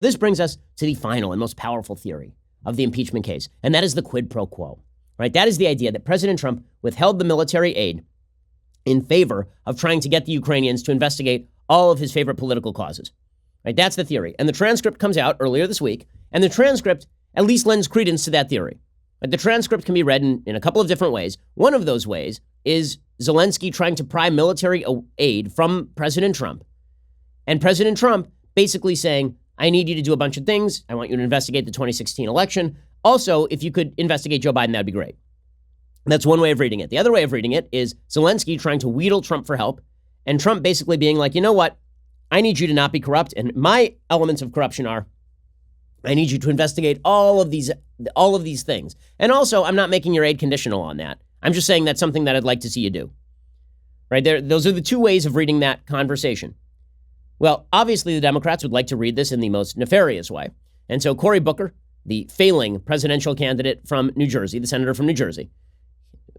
This brings us to the final and most powerful theory of the impeachment case, and that is the quid pro quo, right? That is the idea that President Trump withheld the military aid in favor of trying to get the Ukrainians to investigate all of his favorite political causes, right? That's the theory. And the transcript comes out earlier this week, and the transcript at least lends credence to that theory. But the transcript can be read in a couple of different ways. One of those ways is Zelensky trying to pry military aid from President Trump, and President Trump basically saying, I need you to do a bunch of things. I want you to investigate the 2016 election. Also, if you could investigate Joe Biden, that'd be great. That's one way of reading it. The other way of reading it is Zelensky trying to wheedle Trump for help, and Trump basically being like, you know what? I need you to not be corrupt. And my elements of corruption are, I need you to investigate all of these things. And also, I'm not making your aid conditional on that. I'm just saying that's something that I'd like to see you do. Right there. Those are the two ways of reading that conversation. Well, obviously, the Democrats would like to read this in the most nefarious way. And so Cory Booker, the failing presidential candidate from New Jersey, the senator from New Jersey,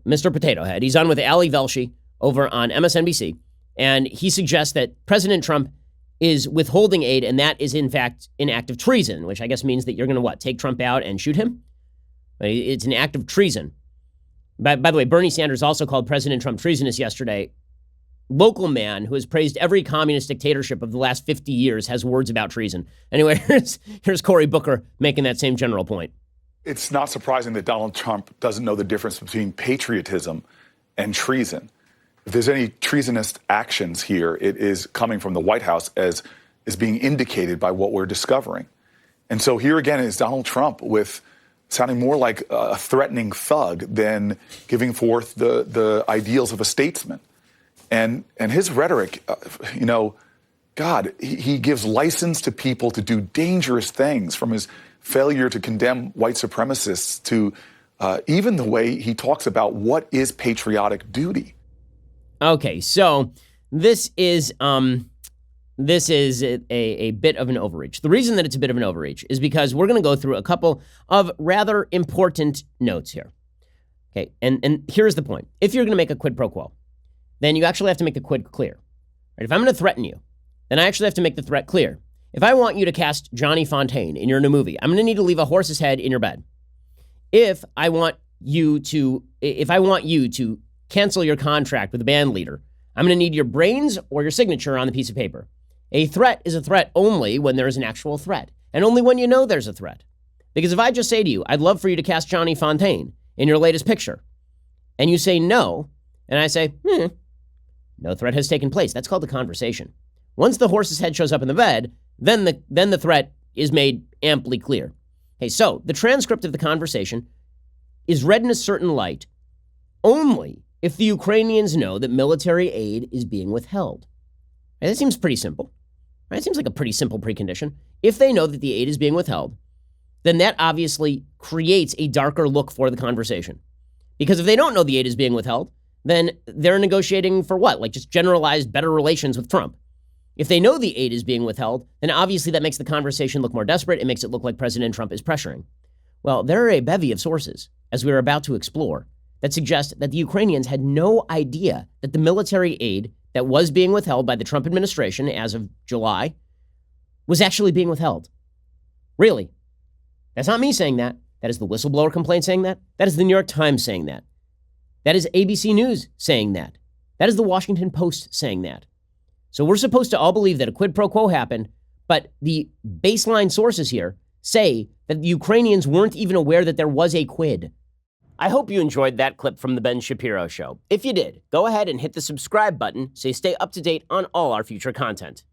Mr. Potato Head, he's on with Ali Velshi over on MSNBC. And he suggests that President Trump is withholding aid, and that is, in fact, an act of treason, which I guess means that you're going to, take Trump out and shoot him? It's an act of treason. By the way, Bernie Sanders also called President Trump treasonous yesterday. Local man who has praised every communist dictatorship of the last 50 years has words about treason. Anyway, here's Cory Booker making that same general point. It's not surprising that Donald Trump doesn't know the difference between patriotism and treason. If there's any treasonous actions here, it is coming from the White House as is being indicated by what we're discovering. And so here again is Donald Trump with sounding more like a threatening thug than giving forth the ideals of a statesman. And his rhetoric, he gives license to people to do dangerous things, from his failure to condemn white supremacists to even the way he talks about what is patriotic duty. Okay, so this is a bit of an overreach. The reason that it's a bit of an overreach is because we're going to go through a couple of rather important notes here. Okay, and here's the point. If you're going to make a quid pro quo, then you actually have to make the quid clear. Right? If I'm going to threaten you, then I actually have to make the threat clear. If I want you to cast Johnny Fontaine in your new movie, I'm going to need to leave a horse's head in your bed. If I want you to cancel your contract with the band leader, I'm going to need your brains or your signature on the piece of paper. A threat is a threat only when there is an actual threat, and only when you know there's a threat. Because if I just say to you, I'd love for you to cast Johnny Fontaine in your latest picture, and you say no, and I say, no threat has taken place. That's called a conversation. Once the horse's head shows up in the bed, then the threat is made amply clear. Okay, so the transcript of the conversation is read in a certain light only if the Ukrainians know that military aid is being withheld. Right, that seems pretty simple. Right? It seems like a pretty simple precondition. If they know that the aid is being withheld, then that obviously creates a darker look for the conversation. Because if they don't know the aid is being withheld, then they're negotiating for what? Like just generalized better relations with Trump. If they know the aid is being withheld, then obviously that makes the conversation look more desperate. It makes it look like President Trump is pressuring. Well, there are a bevy of sources, as we are about to explore, that suggest that the Ukrainians had no idea that the military aid that was being withheld by the Trump administration as of July was actually being withheld. Really. That's not me saying that. That is the whistleblower complaint saying that. That is the New York Times saying that. That is ABC News saying that. That is the Washington Post saying that. So we're supposed to all believe that a quid pro quo happened, but the baseline sources here say that the Ukrainians weren't even aware that there was a quid. I hope you enjoyed that clip from the Ben Shapiro Show. If you did, go ahead and hit the subscribe button so you stay up to date on all our future content.